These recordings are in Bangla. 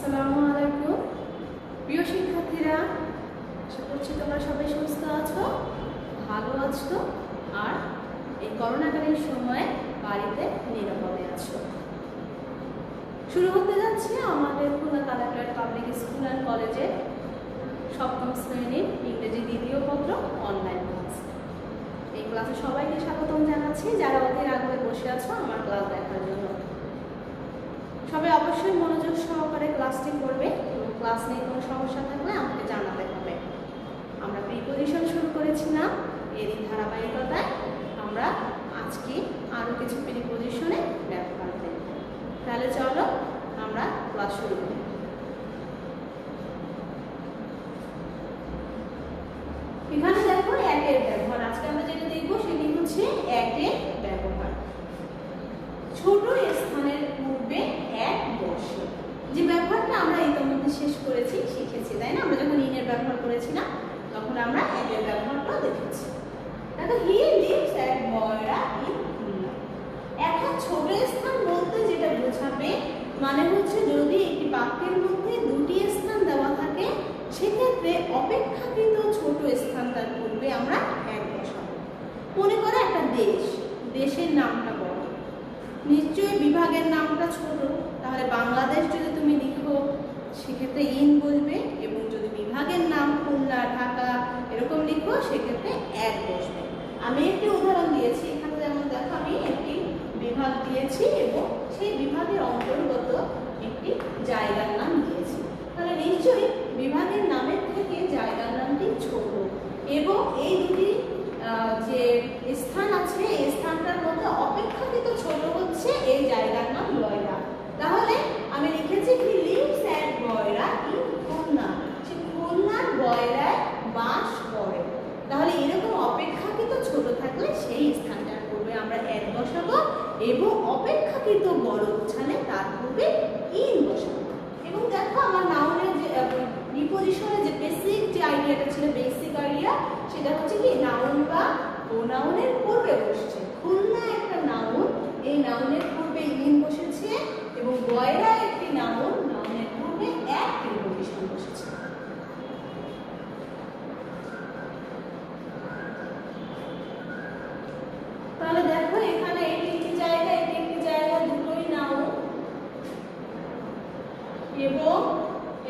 আসসালামু আলাইকুম প্রিয় শিক্ষার্থীরা, আশা করছি তোমরা সবাই সুস্থ আছো, ভালো আছো আর এই করোনাকালীন সময়ে বাড়িতে নিরাপদে আছো। শুরু হতে যাচ্ছে আমাদের Khulna collectorate public school and কলেজের সপ্তম শ্রেণীর ইংরেজি দ্বিতীয় পত্র অনলাইন ক্লাস। এই ক্লাসে সবাইকে স্বাগতম জানাচ্ছি যারা অধীর আগ্রহে বসে আছো আমার ক্লাস দেখার জন্য। সবাই অবশ্যই মনোযোগ সহকারে ক্লাসটি করবে এবং ক্লাস নিয়ে কোনো সমস্যা থাকলে আমাকে জানাতে হবে। আমরা প্রিপোজিশন শুরু করেছিলাম, এরই ধারাবাহিকতায় আমরা আজকে আরও কিছু প্রিপোজিশনে ব্যবহার করব। তাহলে চলো আমরা ক্লাস শুরু করি। এখানে দেখো একের ব্যবহার। আজকে আমরা যেটা দেখবো সেটি হচ্ছে একের ব্যবহার। ছোট স্থানের পূর্বে এক বসে, যে ব্যবহারটা আমরা ইতিমধ্যে শেষ করেছি, শিখেছি, তাই না? আমরা যখন ইনের ব্যবহার করেছিলাম তখন আমরা একের ব্যবহারটাও দেখেছি। দেখো, হি লিভস এট ময়রা ইন খুলনা। একটা ছোট স্থান বলতে যেটা বোঝাবে মানে হচ্ছে যদি একটি বাক্যের মধ্যে দুটি স্থান দেওয়া থাকে সেক্ষেত্রে অপেক্ষাকৃত ছোট স্থান তার পূর্বে আমরা এক বসাবো। মনে করো একটা দেশ, দেশের নামটা বড়, নিশ্চয়ই বিভাগের নামটা ছোট, তাহলে বাংলাদেশ যদি তুমি লিখো সেক্ষেত্রে ইন বসবে, এবং যদি বিভাগের নাম খুলনা, ঢাকা এরকম লিখো সেক্ষেত্রে এক বসবে। আমি একটি উদাহরণ দিয়েছি, এখানে যেমন দেখো আমি একটি বিভাগ দিয়েছি এবং সেই বিভাগের অন্তর্গত একটি জায়গার নাম দিয়েছি, তাহলে নিশ্চয়ই বিভাগের নামের থেকে জায়গার নামটি ছোট, এবং এই দুটি যে স্থান আছে এই স্থানটার মধ্যে অপেক্ষাকৃত ছোট হচ্ছে এই জায়গার নাম ময়রা। তাহলে আমি লিখেছি হি লিভস এট ময়রা ইন খুলনা, সে খুলনার ময়রায় বাস করে। তাহলে এরকম অপেক্ষাকৃত ছোট থাকলে সেই স্থানটার পূর্বে আমরা এক বসাবো এবং অপেক্ষাকৃত বড় উচ্চারণে তার পূর্বে ইন বসাবো। এবং দেখো আমার নাউনের যে প্রিপোজিশনের যে বেসিক যে আইডিয়াটা ছিল, বেসিক আইডিয়া, সেটা হচ্ছে কি নাউন বা প্রোনাউনের পূর্বে বসছে। খুলনা একটা নাউন, এই নাউনের পূর্বে ইন বসেছে, এবং ময়রা একটি নাউন, নাউনের পূর্বে এক প্রিপোজিশন বসেছে। তাহলে দেখো এখানে এটি একটি জায়গা, এটি একটি জায়গা, দুটোই নাউন, এবং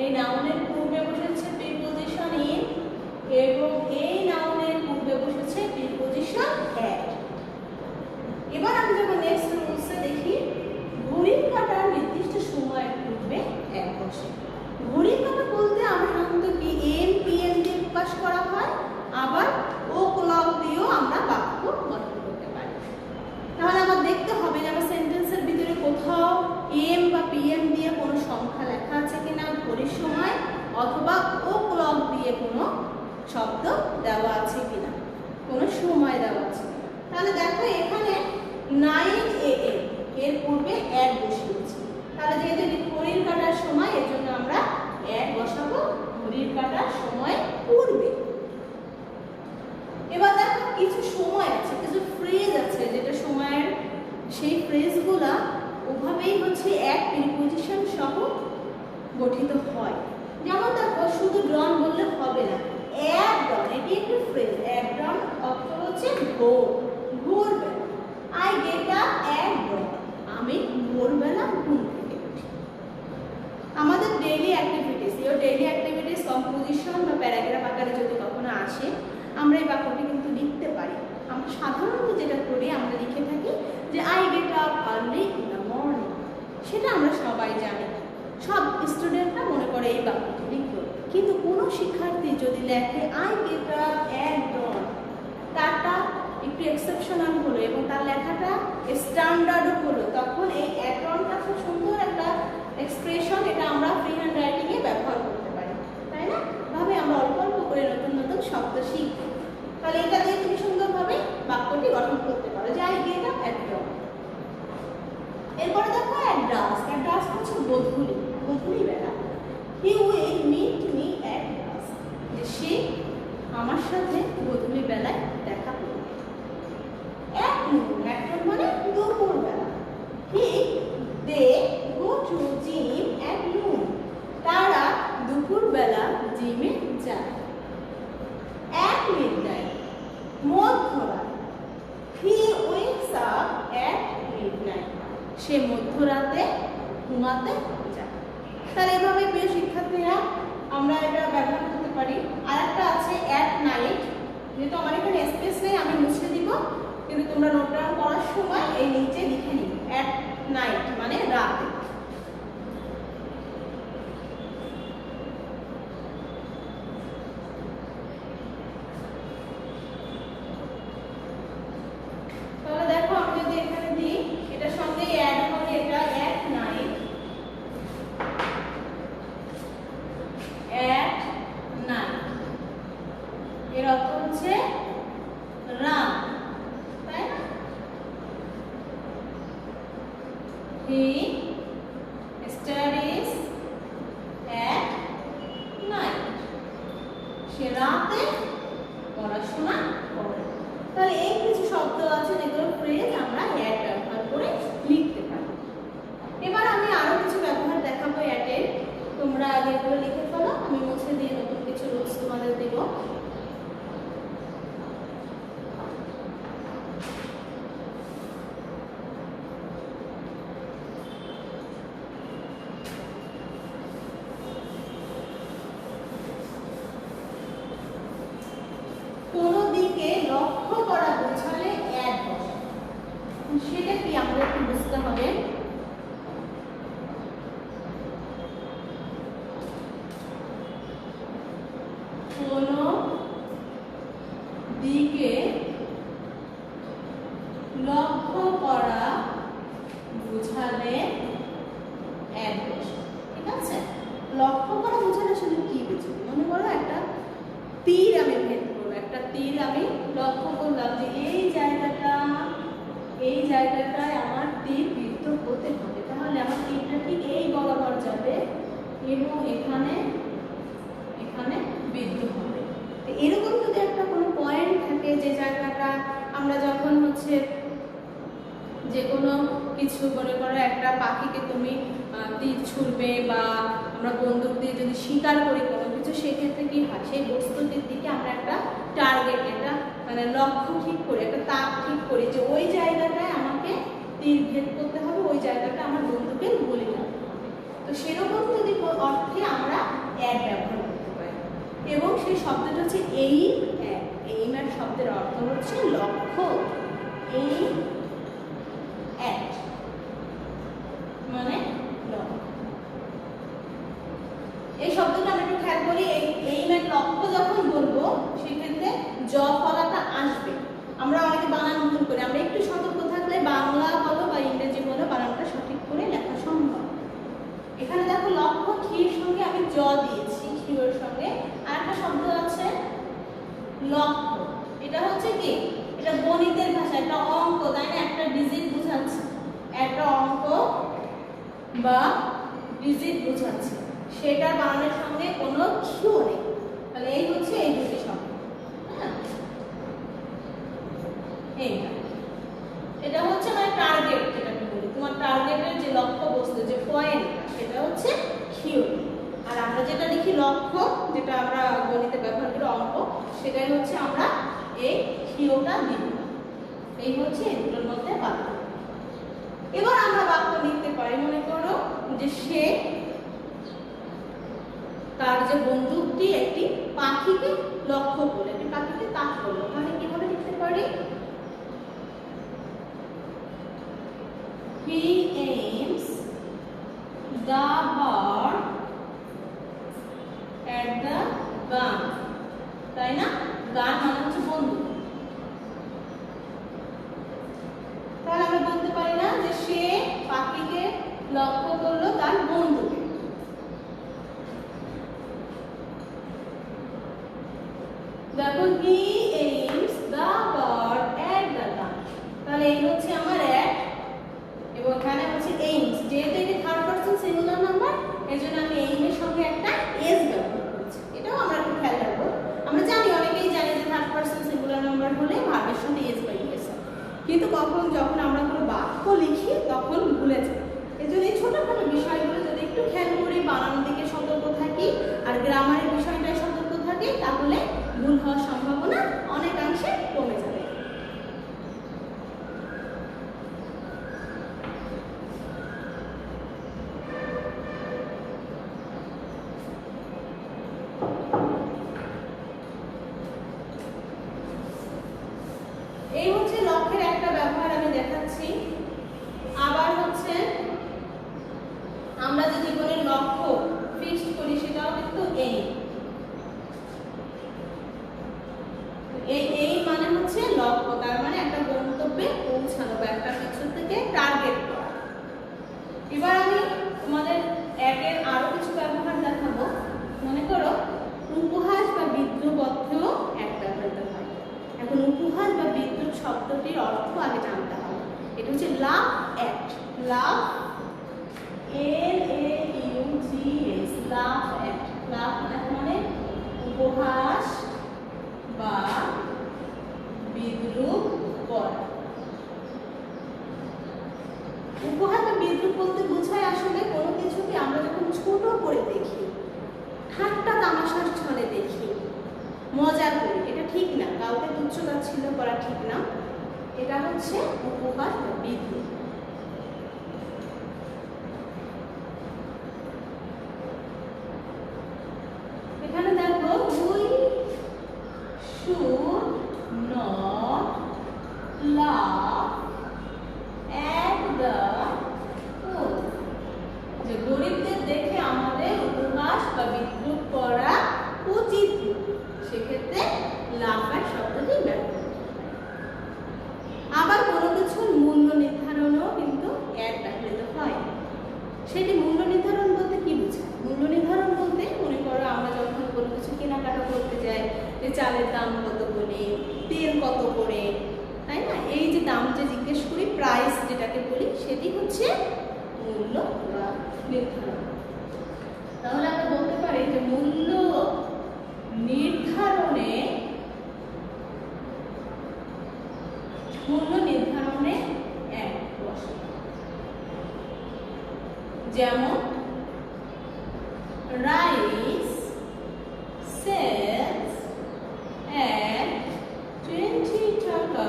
এই নাউনের পূর্বে বসেছে প্রিপোজিশন ইন, এবং এই নাউনের পূর্বে বসেছে প্রিপোজিশন এট। এবার আমি যখন নেক্সট রুলসে দেখি, ঘড়ির কাঁটার নির্দিষ্ট সময়ের পূর্বে এক বসে। ঘড়ির কাঁটা বলতে আমরা সাধারণত কি এম পিএম দিয়ে প্রকাশ করা হয়, আবার ও ক্লক দিয়েও আমরা বাক্য গঠন করতে পারি। তাহলে আমার দেখতে হবে যে আমার সেন্টেন্সের ভিতরে কোথাও এম বা পিএম দিয়ে কোনো সংখ্যা লেখা আছে কিনা ঘড়ির সময়, অথবা ও ক্লক দিয়ে কোনো শব্দ দেওয়া আছে কিনা, কোনো সময় দেওয়া আছে কিনা। তাহলে দেখো এখানে 9 AM এর পূর্বে এক বসিয়েছি, তাহলে যেহেতু এটি ঘড়ির কাঁটার সময় এর জন্য আমরা এক বসাবো ঘড়ির কাঁটার সময় পূর্বে। এবার দেখো কিছু সময় আছে, কিছু ফ্রেজ আছে যেটা সময়ের, সেই ফ্রেজগুলা ওভাবেই হচ্ছে এক প্রিপোজিশন সহ গঠিত হয়। যেমন দেখো শুধু ড্রন বললে হবে না, এক ড্রন, এটি একটি ফ্রেজ। এক ড্রন অর্থ হচ্ছে ভোর, ভোরবেলা। আই গেট আপ এট ড্রন, আমি ভোরবেলা ঘুম থেকে উঠি। আমাদের daily activities, your daily activities composition বা প্যারাগ্রাফ আকারে যদি কখনো আসে আমরা এই বাক্যটি কিন্তু লিখতে পারি। আমরা সাধারণত যেটা করি আমরা লিখে থাকি যে I get up early in the morning, সেটা আমরা সবাই জানি, সব স্টুডেন্টরা মনে করে এই বাক্যটি লিখলো। কিন্তু কোনো শিক্ষার্থী যদি লেখে আই গেট আপ এট ডন, তারটা একটু এক্সেপশনাল হলো এবং তার লেখাটা স্ট্যান্ডার্ডও হলো, তখন এই এট ডনটা খুব সুন্দর একটা এক্সপ্রেশন, এটা আমরা ফ্রি হ্যান্ড রাইটিংয়ে ব্যবহার করতে পারি, তাই না? ভাবে আমরা অল্প অল্প করে নতুন নতুন শব্দ শিখব, তাহলে এটা দিয়ে তুমি সুন্দরভাবে বাক্যটি গঠন করতে পারো যে I get up at dawn. এরপরে দেখো অ্যাট ডাস্ক। অ্যাট ডাস্ক হচ্ছে গোধূলি, গোধূলি বেলা। He will meet me at dusk, যে সে আমার সাথে গোধূলি বেলায় দেখা করবে। অ্যাট নুন, অ্যাট নুন মানে দুপুর বেলা। They go to gym at noon, sleeps up at midnight. সে মধ্যরাতে ঘুমাতে যায়। তাহলে এভাবে প্রিয় শিক্ষার্থীরা আমরা এটা ব্যবহার করতে পারি। আর একটা আছে অ্যাট নাইট, যেহেতু আমার এখানে স্পেস নেই আমি মুছে দিব, কিন্তু তোমরা নোট ডাউন করার সময় এই নিচে লিখে নিবে অ্যাট নাইট মানে রাতে। তাহলে দেখো আমি যদি এখানে দিই এটার সঙ্গে অ্যাড হবে এটা অ্যাট নাইট, অ্যাট নাইট এর অর্থ হচ্ছে রাত, তাই না? হি স্টাডিজ অ্যাট নাইট, সে রাতে পড়াশোনা করে। তাহলে এই কিছু শব্দ আছে যেগুলো ফ্রেজ আমরা অ্যাট ব্যবহার করে লিখতে পারি। এবার আমি আরো কিছু ব্যবহার দেখাবো অ্যাটের, তোমরা আগে এগুলো লিখে ফেলো, আমি মুছে দিয়ে নতুন কিছু রুলস তোমাদের দেব। কোনো দিকে লক্ষ্য করা বোঝালে অ্যাট বসে, সেটা কি আমাদের একটু বুঝতে হবে। কোনো দিকে লক্ষ্য করা বোঝালে অ্যাট বসে, ঠিক আছে? লক্ষ্য করা বোঝালে আসলে কি বুঝি? মনে করো একটা তীর আমি ভেদ করবো, একটা তীর আমি লক্ষ্য করলাম যে এই জায়গাটায় আমার তীর বিদ্ধ হতে হবে, তাহলে আমার তীরটা ঠিক এই বরাবর যাবে এবং এখানে বিদ্ধ হবে। তো এরকম যদি একটা কোনো পয়েন্ট থাকে যে জায়গাটা আমরা যখন হচ্ছে যে কোনো কিছু মনে করো একটা পাখিকে তুমি তীর ছুড়বে বা আমরা বন্দুক দিয়ে যদি শিকার করি কোনো কিছু, সেক্ষেত্রে কি হয় সেই বস্তুটির দিকে আমরা একটা টার্গেট, একটা মানে লক্ষ্য ঠিক করি, একটা তাক ঠিক করি যে ওই জায়গাটায় আমাকে তীর ভেদ করতে হবে, ওই জায়গাটা আমার বন্দুকের গুলি লাগতে হবে। তো সেরকম যদি অর্থে আমরা অ্যাট ব্যবহার করতে পারি। এবং সেই শব্দটা হচ্ছে এইম অ্যাট। এইম অ্যাট শব্দের অর্থ হচ্ছে লক্ষ্য, এইম অ্যাট মানে লক্ষ্য। এই শব্দটা আমরা একটু খেয়াল করি, এইম অ্যাট লক্ষ্য যখন বলবো সেক্ষেত্রে জ ফলাটা আসবে। আমরা অনেকে বানান ভুল করি, আমরা একটু সতর্ক থাকলে বাংলা বলো বা ইংরেজি বলো বানানটা সঠিক করে লেখা সম্ভব। এখানে দেখো লক্ষ্য খির সঙ্গে আমি জ দিয়েছি, খির সঙ্গে আর একটা শব্দ আছে লক্ষ্য। এটা হচ্ছে কি, এটা গণিতের ভাষা, একটা অঙ্ক, তাই না? একটা ডিজিট বোঝাচ্ছে, একটা অঙ্ক বা ডিজিট বোঝাচ্ছে, সেটার বানানের সঙ্গে কোনো কিউ নেই। তাহলে এই হচ্ছে এই দুটি শব্দ, হ্যাঁ? এইটা এটা হচ্ছে মানে টার্গেট, যেটাকে বলি তোমার টার্গেটের যে লক্ষ্য বস্তু যে পয়েন্ট, সেটা হচ্ছে থিওরি। আর আমরা যেটা লিখি লক্ষ্য, যেটা আমরা গণিতে ব্যবহার করি অঙ্ক, সেটাই হচ্ছে আমরা এই থিওটা দিব। এই হচ্ছে এই দুটোর মধ্যে পার্থক্য। এবার আমরা বাক্য লিখতে পারি, মনে করো যে সে তার যে বন্দুকটি একটি পাখিকে লক্ষ্য করে, একটি পাখিকে তাক করলো, তাহলে কিভাবে লিখতে পারি? He aims the bird at the gun, তাই না? গান মানে হচ্ছে বন্দুক। তাহলে আমরা বলতে পারি না যে সে পাখিকে লক্ষ্য করলো তার বন্দুকে। দেখো he aims the bird at the gun, তাহলে এই হচ্ছে আমার at এবং এখানে হচ্ছে aims, যেহেতু এটা থার্ড পারসন সিঙ্গুলার নাম্বার এজন্য আমি aim এর সঙ্গে একটা s ব্যবহার করছি। এটাও আমরা একটু খেয়াল রাখবো। আমরা জানি, অনেকেই জানি যে থার্ড পারসন সিঙ্গুলার নাম্বার হলে ভার্বের সঙ্গে s বা es, কিন্তু যখন আমরা কোনো বাক্য লিখি তখন ভুলে যাই। এজন্য এই ছোটখাটো বিষয়গুলো যদি একটু খেয়াল করি, বানানোর দিকে সতর্ক থাকি আর গ্রামারের বিষয়টায় সতর্ক থাকি, তাহলে ভুল হওয়ার সম্ভাবনা অনেকাংশে কমে যাবে। দেখুন উপহার বা বিদ্যুৎ শব্দটির অর্থ আগে জানতে হবে। এটা হচ্ছে laugh at, laugh LAUGH, laugh at, laugh at মানে উপহাস বা বিদ্রূপ করা। উপহার বা বিদ্রূপ বলতে বোঝায় আসলে কোনো কিছুকে আমরা যখন ছোট করে দেখি, ঠাট্টা তামাশার ছলে দেখি, মজা করি, এটা ঠিক না। কাউকে তুচ্ছ-তাচ্ছিল্য করা ঠিক না। এটা হচ্ছে উপহার বা বিদ্রূপ। এখানে দেখো we should not laugh at the poor, যে গরিবদের দেখে আমাদের উপহাস বা বিদ্রূপ করা উচিত। সেক্ষেত্রে লাভ অ্যাট শব্দটি ব্যবহার। আবার কোনো কিছুর মূল্য নির্ধারণও কিন্তু অ্যাট ব্যবহৃত হয়। সেটি মূল্য নির্ধারণ বলতে কি বোঝায়? মূল্য নির্ধারণ বলতে মনে করো আমরা যখন কোনো কিছু কেনাকাটা করতে যাই, যে চালের দাম কত করে, তেল কত করে, তাই না? এই যে দাম যে জিজ্ঞেস করি, প্রাইস যেটাকে বলি, সেটি হচ্ছে মূল্য বা নির্ধারণ। তাহলে আমরা বলতে পারি যে মূল্য নির্ধারণে এক বসে। যেমন রাইস সেলস at 20 টাকা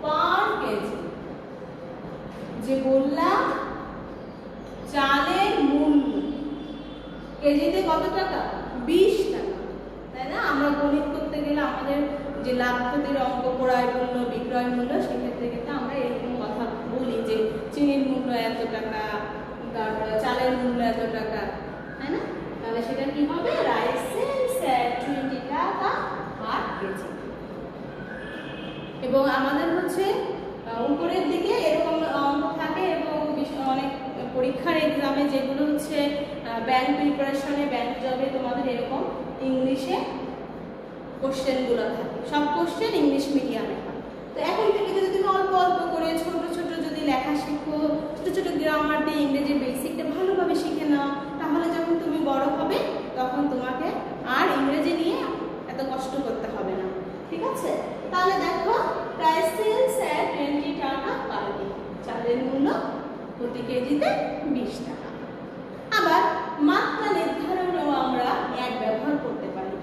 পার কেজি। যে বললাম চালের মূল্য কেজিতে কত টাকা? 20 টাকা, তাই না? আমরা গণিত করতে গেলে আমাদের যে লাভ ক্ষতির অঙ্ক, ক্রয় মূল্য, বিক্রয় মূল্য, সেক্ষেত্রে কিন্তু আমরা এরকম কথা বলি যে চিনির মূল্য এত টাকা, তারপরে চালের মূল্য এত টাকা, তাই না? তাহলে সেটা কি হবে? রাইস সেলস at 20 টাকা পার কেজি। এবং আমাদের হচ্ছে উপরের দিকে এরকম অঙ্ক থাকে এবং অনেক পরীক্ষার এক্সামে যেগুলো হচ্ছে ব্যাংক প্রিপারেশনে, ব্যাংক জবে তোমাদের এরকম ইংলিশে কোশ্চেনগুলো থাকে। সব কোশ্চেন ইংলিশ মিডিয়ামে হয়। তো এখন থেকে যদি তুমি অল্প অল্প করে ছোট ছোট যদি লেখা শিখো, ছোট ছোট গ্রামার দিয়ে ইংরেজির বেসিকটা ভালোভাবে শিখে নাও, তাহলে যখন তুমি বড় হবে তখন তোমাকে আর ইংরেজি নিয়ে এত কষ্ট করতে হবে না। ঠিক আছে? তাহলে দেখো প্রাইস সেলস at 20 টাকা পার কেজি, চালের মূল্য প্রতি কেজিতে 20 টাকা। আবার মাত্রা নির্ধারণেও আমরা এক ব্যবহার করতে পারি।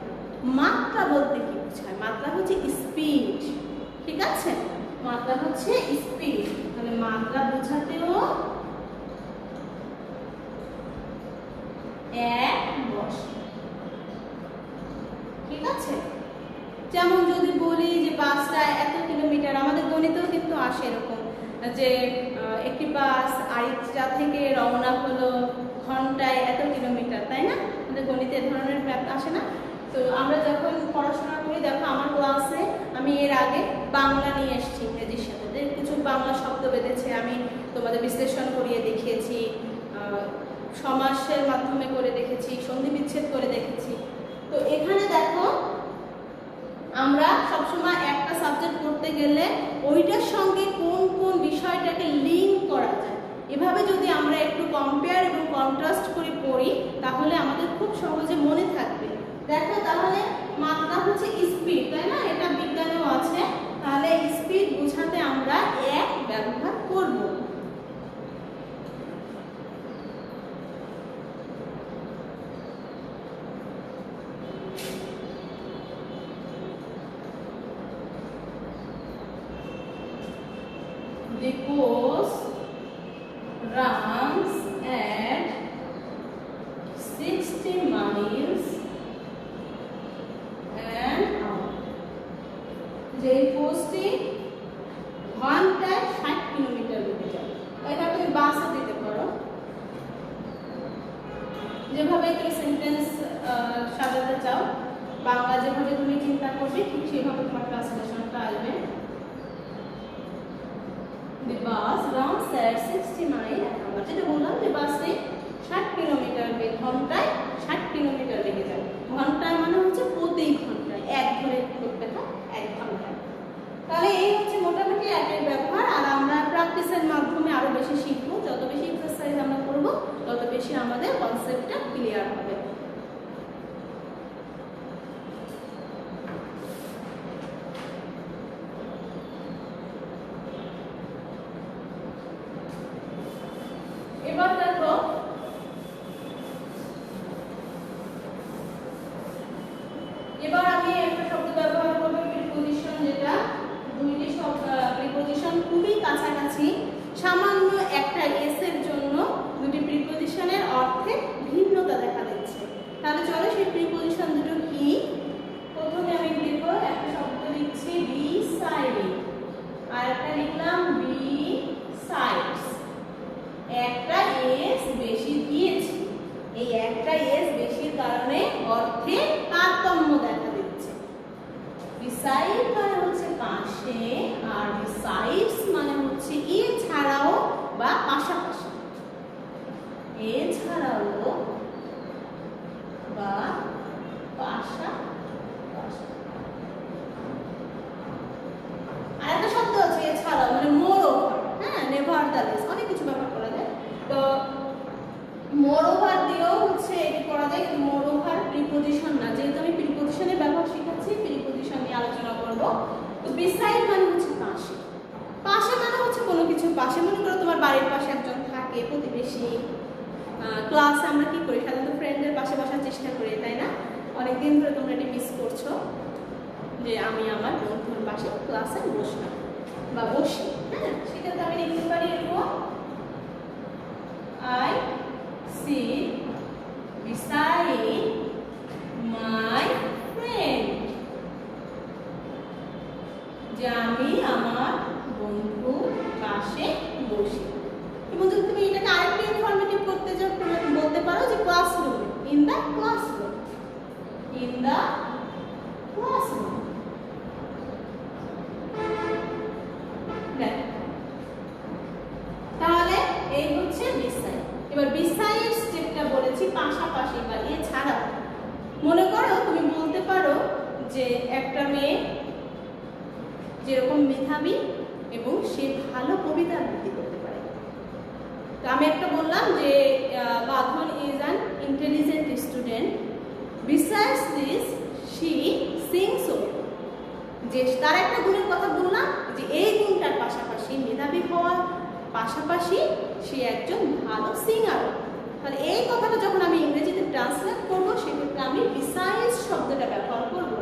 মাত্রা বলতে কি বোঝায়? মাত্রা হচ্ছে স্পিড। ঠিক আছে? মাত্রা হচ্ছে স্পিড। তাহলে মাত্রা বোঝাতেও এক বসে। ঠিক আছে? যেমন যদি বলি যে বাসটা এত কিলোমিটার, আমাদের গণিতেও কিন্তু আসে এরকম যে একটি বাস আরিচা থেকে রওনা হলো ঘন্টায় এত কিলোমিটার, তাই না? আমাদের গণিতে এ ধরনের আসে না? তো আমরা যখন পড়াশোনা করি, দেখো আমার ক্লাসে আমি এর আগে বাংলা নিয়ে এসেছি ইংরেজির সাথে, কিছু বাংলা শব্দ বেঁধেছে, আমি তোমাদের বিশ্লেষণ করিয়ে দেখিয়েছি, সমাসের মাধ্যমে করে দেখেছি, সন্ধি বিচ্ছেদ করে দেখেছি। তো এখানে দেখো আমরা সবসময় একটা সাবজেক্ট পড়তে গেলে ওইটার সঙ্গে কোন কোন বিষয়টাকে লিঙ্ক করা যায়, এভাবে যদি আমরা একটু কম্পেয়ার এবং কন্ট্রাস্ট করে পড়ি তাহলে আমাদের খুব সহজে মনে থাকবে। দেখো তাহলে মাত্রা হচ্ছে স্পিড, তাই না? এটা বিজ্ঞানেও আছে। তাহলে স্পিড বোঝাতে আমরা এক ব্যবহার করব। The course runs at 60 miles an hour. যে কোর্সটি ঘন্টায় 60 কিলোমিটার বেগে যায়। এটা তুমি বাসে দিতে পারো, যেভাবে তুমি সেন্টেন্স সাজাতে চাও, বাংলা যেভাবে তুমি চিন্তা করবে ঠিক সেভাবে তোমার ট্রান্সলেশনটা আসবে। The bus runs at 60 miles an hour. যেটা বললাম যে বাসে 60 কিলোমিটার ঘন্টায় 60 কিলোমিটার বেগে যায়। ঘন্টায় মানে হচ্ছে প্রতি ঘন্টায়, এক ধরে করতে হয়, 1 ঘন্টায়। তাহলে এই হচ্ছে মোটামুটি অ্যাটের ব্যবহার। আর আমরা প্র্যাকটিসের মাধ্যমে আরো বেশি শিখবো। যত বেশি এক্সারসাইজ আমরা করব তত বেশি আমাদের কনসেপ্টটা ক্লিয়ার হবে। এবার দেখো এবার আমি একটা শব্দ ব্যবহার করব প্রিপজিশন, যেটা দুইটি শব্দ প্রিপজিশন খুবই কাছাকাছি, সামান্য একটা এস এর জন্য দুটি প্রিপজিশনের অর্থে ভিন্নতা দেখা দিচ্ছে। তাহলে চলো সেই প্রিপজিশন দুটো কি। প্রথমে আমি লিখব, একটা শব্দ লিখছি beside, আর একটা লিখলাম besides। একটা এস বেশি দিয়েছি, এই একটা এস বেশির কারণে অর্থে তারতম্য দেখা দিচ্ছে। beside মানে হচ্ছে পাশে, আর besides মানে হচ্ছে এছাড়াও বা পাশাপাশি, এছাড়াও বা পাশাপাশি। আর একটা শব্দ আছে এছাড়াও, মানে মোরওভার, হ্যাঁ, নেভারদালেস, অনেক কিছু ব্যবহার করা যায়। তো মোরওভার দিয়েও হচ্ছে এটি করা যায়, কিন্তু মোরওভার প্রিপজিশন না, যেহেতু আমি প্রিপজিশনের ব্যবহার শেখাচ্ছি, প্রিপজিশন নিয়ে আলোচনা করব। তো বিসাইড মানে হচ্ছে পাশে, পাশে মানে হচ্ছে কোনো কিছু পাশে। মনে করো তোমার বাড়ির পাশে একজন থাকে, প্রতিবেশী। ক্লাসে আমরা কি করি, সাধারণত ফ্রেন্ডের পাশে বসার চেষ্টা করি, তাই না? অনেকদিন ধরে তোমরা এটি মিস করছো, যে আমি আমার বন্ধুর পাশে ক্লাসে বসলাম বা বসি, হ্যাঁ, সেটাতে আমি লিখতে পারি এরকম, I sit beside my friend, যে আমি আমার বন্ধুর পাশে বসি। এবং যদি তুমি এটাকে আরেকটু ইনফরমেটিভ করতে চাও, তুমি বলতে পারো যে classroom, in the classroom, in the classroom. তাহলে এই হচ্ছে বিসাইড। এবার বিসাইডস যেটা বলেছি পাশাপাশি বা এছাড়া, মনে করো তুমি বলতে পারো যে একটা মেয়ে যেরকম মেধাবী এবং সে ভালো কবিতা আবৃত্তি করতে পারে। তো আমি একটা বললাম যে বাঁধন is an intelligent student, besides this she sings well. যে তার একটা গুণের কথা বললাম, যে এই গুণটার পাশাপাশি, মেধাবী হওয়ার পাশাপাশি সে একজন ভালো সিঙ্গার। তাহলে এই কথাটা যখন আমি ইংরেজিতে ট্রান্সলেট করব, সেক্ষেত্রে আমি বিসাইডস শব্দটা ব্যবহার করব।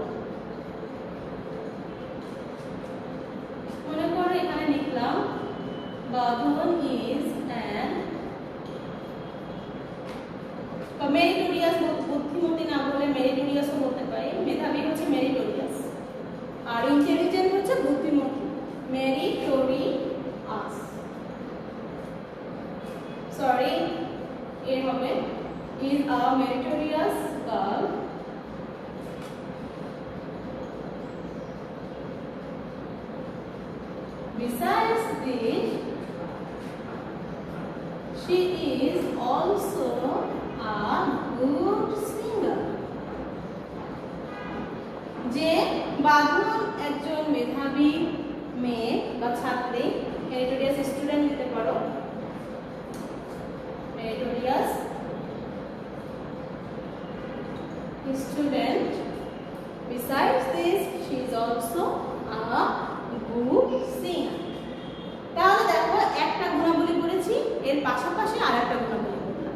মনে করো এখানে লিখলাম বাঁধন ইজ অ্যান মেরিটোরিয়াস, বুদ্ধিমতী না বলে মেরিটোরিয়াসও বলতে পারি। মেধাবী হচ্ছে মেরিটোরিয়াস, আর ইন্টেলিজেন্ট হচ্ছে বুদ্ধিমতী, মেরিটোরিয়াস। সরি, এর হবে is a meritorious girl besides this she is also a good singer। যে বাঁধন একজন মেধাবী মেয়ে বা ছাত্রী, মেরিটোরিয়াস স্টুডেন্ট দিতে পারো, meritorious student, besides this she is also a good singer। তাহলে দেখো একটা গুণাবলী বলেছি, এর পাশাপাশি আর একটা গুণাবলী বললাম।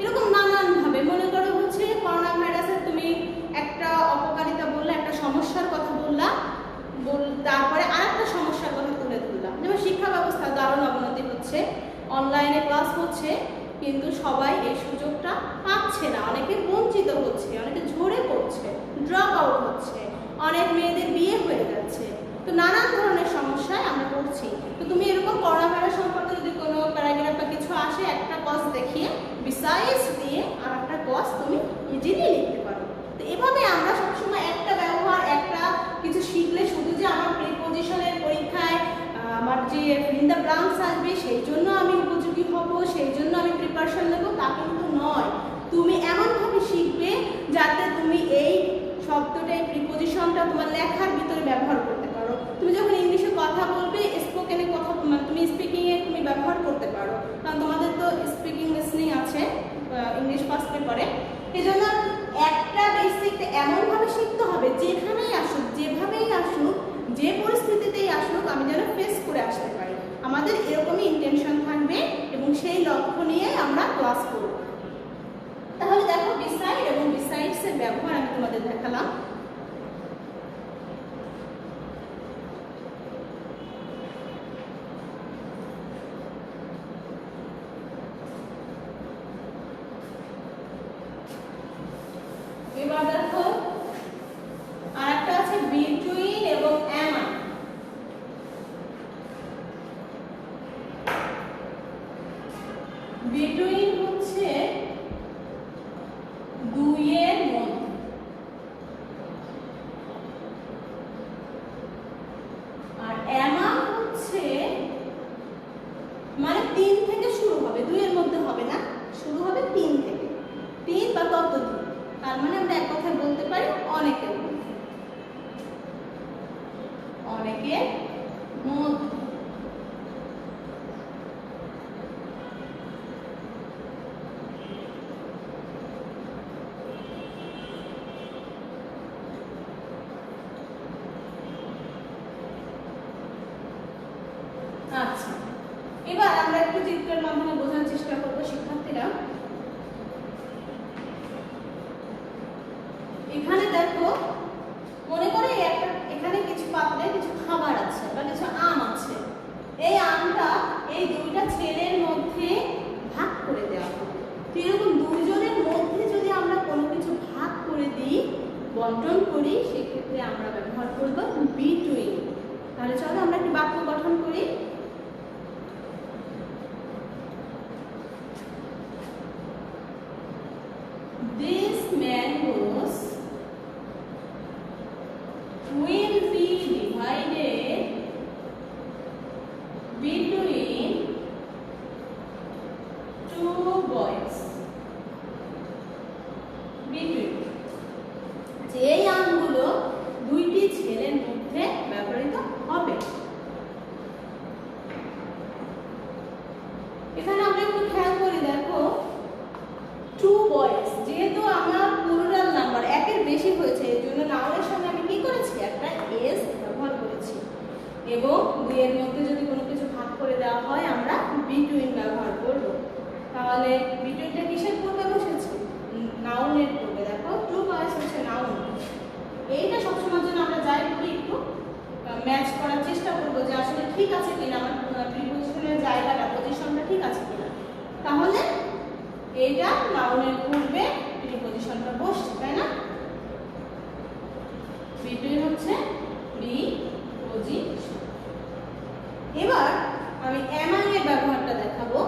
এরকম নানান ভাবে, মনে করো হচ্ছে করোনা ভাইরাসের তুমি একটা অপকারিতা বললা, একটা সমস্যার কথা বললা, তারপরে আর একটা সমস্যার কথা তুলে ধরলাম। যেমন শিক্ষা ব্যবস্থা দারুণ অবনতি হচ্ছে, অনলাইনে ক্লাস হচ্ছে, কিন্তু সবাই এই সুযোগটা পাচ্ছে না, অনেকে বঞ্চিত হচ্ছে, অনেকে ঝরে পড়ছে, ড্রপ আউট হচ্ছে, অনেক মেয়েদের বিয়ে হয়ে যাচ্ছে। তো নানান ধরনের সমস্যায় আমরা পড়ছি। তো তুমি এরকম করোনা ভাইরাস সম্পর্কে যদি কোনো প্যারাগ্রাফ বা কিছু আসে, একটা কজ দেখিয়ে বিসাইডস দিয়ে আর একটা কজ তুমি ইজিলি লিখতে পারো। তো এভাবে আমরা সবসময় একটা ব্যবহার, একটা কিছু শিখলে শুধু যে আমার প্রিপজিশনের পরীক্ষায় আমার যে ইন দ্য ব্লাঙ্কস আসবে সেই জন্য আমি উপযোগী হব, সেই জন্য আমি প্রিপারেশন নেব, তা কিন্তু নয়। তুমি এমনভাবে শিখবে যাতে তুমি এই শব্দটা, এই প্রিপজিশনটা তোমার লেখার ভিতরে ব্যবহার করতে পারো। তুমি যখন ইংলিশে কথা বলবে, স্পোকেনে কথা মানে তুমি স্পিকিংয়ে তুমি ব্যবহার করতে পারো, কারণ তোমাদের তো স্পিকিং লিসনিং আছে ইংলিশ ফার্স্ট পেপারে। এই জন্য একটা বেসিক এমনভাবে শিখতে হবে যেখানেই আসুক, যেভাবেই আসুক, যে পরিস্থিতিতেই আসুক, আমি যেন ফেস করে আসতে পারি। আমাদের এরকমই ইন্টেনশন থাকবে এবং সেই লক্ষ্য নিয়ে আমরা ক্লাস করব। তাহলে দেখো বিসাইড এবং বিসাইডস এর ব্যবহার আমি তোমাদের দেখালাম। এবার দেখো আরেকটা আছে বিটুইন এবং অ্যামং। বিটুইন হচ্ছে দুইয়ের মধ্যে, আর অ্যামং হচ্ছে মানে 3 থেকে শুরু হবে, দুইয়ের মধ্যে হবে না, শুরু হবে 3 থেকে, 3 বা ততোধিক। তার মানে আমরা এক কথায় বলতে পারি অনেকের মধ্যে, অনেকের মধ্যে। আচ্ছা, এবার আমরা একটু চিত্রের মাধ্যমে বোঝার চেষ্টা করব শিক্ষার্থীরা। এখানে দেখো, মনে করে এখানে কিছু পাত্রে কিছু খাবার আছে বা কিছু আম আছে। এই আমটা এই দুইটা ছেলের মধ্যে ভাগ করে দেওয়া হবে। তো এরকম দুইজনের মধ্যে যদি আমরা কোনো কিছু ভাগ করে দিই, বন্টন করি, সেক্ষেত্রে আমরা ব্যবহার করব বিটুইন। তাহলে চলো আমরা একটি বাক্য গঠন করি। These mangoes will be divided between 2 boys. Between যে আমগুলো দুইটি ছেলের মধ্যে ব্যবহৃত হবে। এখানে আমরা একটু খেয়াল করি, দেখো 2 boys, যেহেতু আমরা প্লুরাল নাম্বার একের বেশি হয়েছে, এর জন্য নাউনের সঙ্গে আমি কি করেছি, একটা এস ব্যবহার করেছি। এবং দুইয়ের মধ্যে যদি কোনো কিছু ভাগ করে দেওয়া হয়, আমরা বিটুইন ব্যবহার করব। তাহলে বিটুইনটা কিসের পূর্বে বসেছে, নাউনের পূর্বে। দেখো 2 boys হচ্ছে নাউন। এইটা সবসময়ের জন্য আমরা যাই করি একটু ম্যাচ করার চেষ্টা করব যে আসলে ঠিক আছে কিনা, আমার প্রিপোজিশনের জায়গাটা, পজিশনটা ঠিক আছে কিনা। তাহলে এটা নাউনের পূর্বে প্রিপোজিশনটা বসছে, তাই না? বিটুইন হচ্ছে প্রিপোজিশন। এবার আমি অ্যামং এর ব্যবহারটা দেখাবো।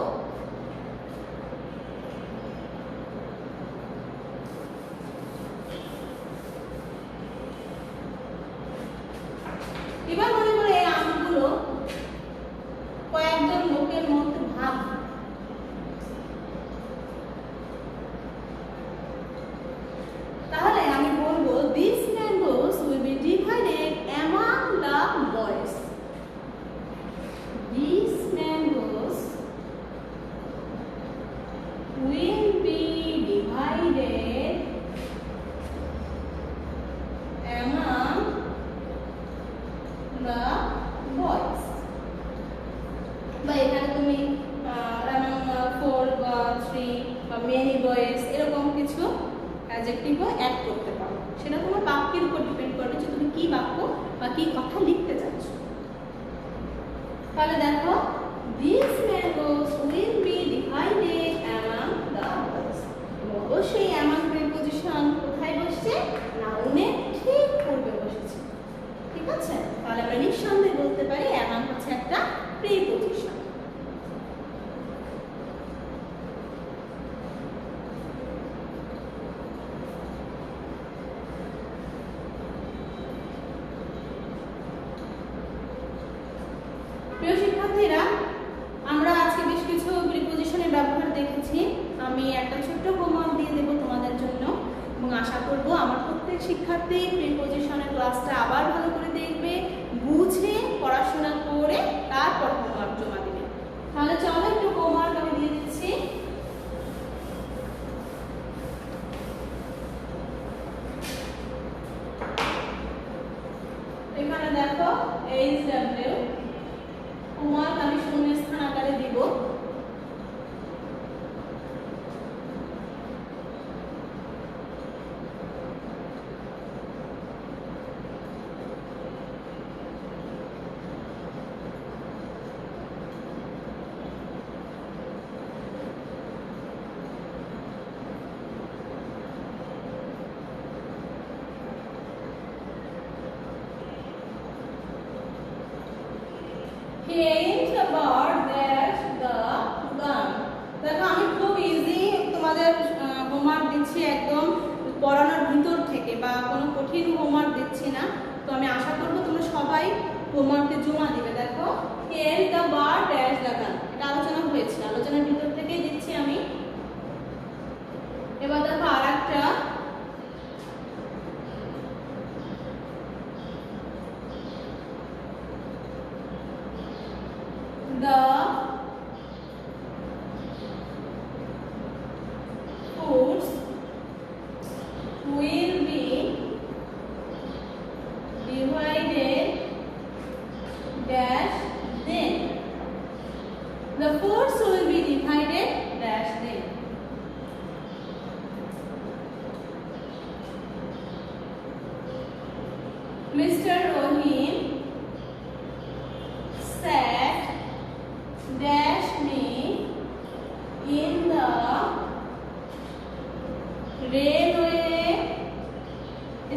এবার মনে করে এই আমগুলো কয়েকজন লোকের মধ্যে ভাগ, তাহলে আমি বলবো these mangoes will be divided among the boys. These mangoes will be divided among the boys. বা এখানে তুমি among 4 বা 3 বা many boys এরকম কিছু অ্যাডজেক্টিভও অ্যাড করতে পারো। সেটা তোমার বাক্যের উপর ডিপেন্ড করবে যে তুমি কি বাক্য বা কি কথা লিখতে চাচ্ছ। তাহলে দেখো these mangoes will be divided among the boys। অবশ্যই among প্রিপোজিশন কোথায় বসছে, নাউনের ঠিক পূর্বে বসেছে। ঠিক আছে, তাহলে আমরা নিঃসন্দেহে বলতে পারি among হচ্ছে একটা প্রিপোজিশন। প্রিয় শিক্ষার্থীরা, আমরা আজকে বেশ কিছু প্রিপোজিশনের ব্যবহার দেখেছি। আমি একটা ছোট্ট হোমওয়ার্ক দিয়ে দেবো তোমাদের জন্য এবং আশা করব আমার প্রত্যেক শিক্ষার্থী প্রিপোজিশনের ক্লাসটা আবার ভালো করে দেখবে, বুঝে তাহলে চলো একটু হোমওয়ার্ক আমি দিয়ে দিচ্ছি। এখানে দেখো HW হোমওয়ার্ক আমি শূন্যস্থান আকারে দিব। He aimed the bird that the gun. দেখো আমি খুব ইজি তোমাদের হোমওয়ার্ক দিচ্ছি, একদম পড়ানোর ভিতর থেকে বা কোনো কঠিন হোমওয়ার্ক দিচ্ছি না। তো আমি আশা করব তোমরা সবাই হোমওয়ার্কে জমা দিবে। দেখো he aimed the bird that the gun, এটা আলোচনা হয়েছে, আলোচনার ভিতর থেকেই দিচ্ছি আমি। এবার দেখো আরেকটা, the foods will be divided dash then. The foods will be divided dash then. Mr. Rohim sat dash me in the railway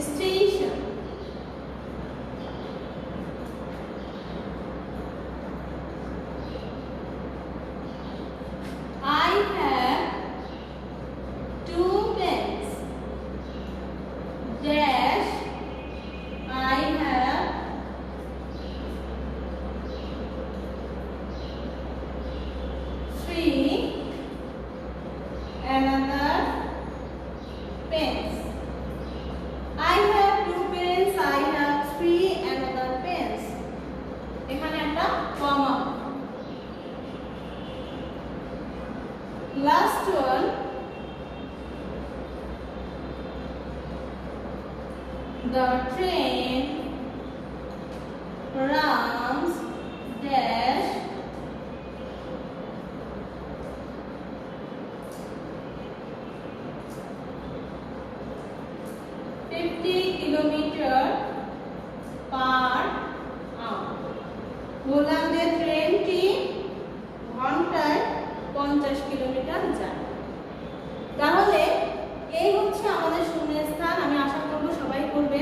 station. I have 2 pens dash I have 3 another pens. I have 2 pens, I have 3 another pens. এখানে একটা comma. Last one, the train runs dash kilometre per hour. বললাম যে ট্রেনটি ঘন্টায় 50 কিলোমিটার যায়। তাহলে এই হচ্ছে আমাদের শূন্যস্থান। আমি আশা করব সবাই করবে।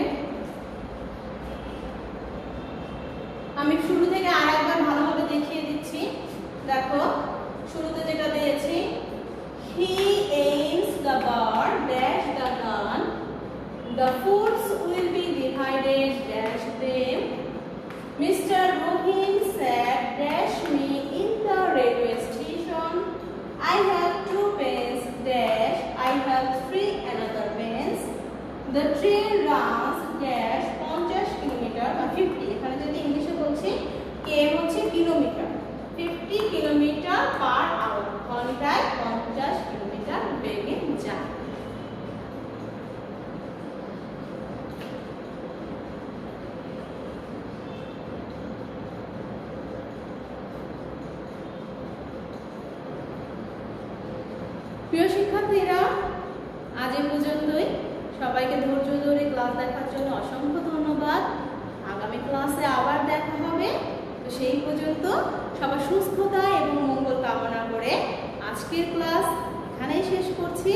আমি শুরু থেকে আরেকবার ভালোভাবে দেখিয়ে দিচ্ছি। দেখো শুরুতে যেটা দিয়েছি, he aims the bird dash the gun, the foods will be divided dash them, Mr. Rohim sat dash me in the railway station, I have 2 pens dash I have 3 another pens, the train runs dash 50 kilometre বা 50, এখানে যদি ইংলিশে বলছি কে হচ্ছে কিলোমিটার, 50 কিলোমিটার পার আওয়ার, ঘন্টায় 50 কিলোমিটার বেগে যায়। প্রিয় শিক্ষার্থীরা, আজ এ পর্যন্তই। সবাইকে ধৈর্য ধরে ক্লাস দেখার জন্য অসংখ্য ধন্যবাদ। আগামী ক্লাসে আবার দেখা হবে। তো সেই পর্যন্ত সবার সুস্থতা এবং মঙ্গল কামনা করে আজকের ক্লাস এখানেই শেষ করছি।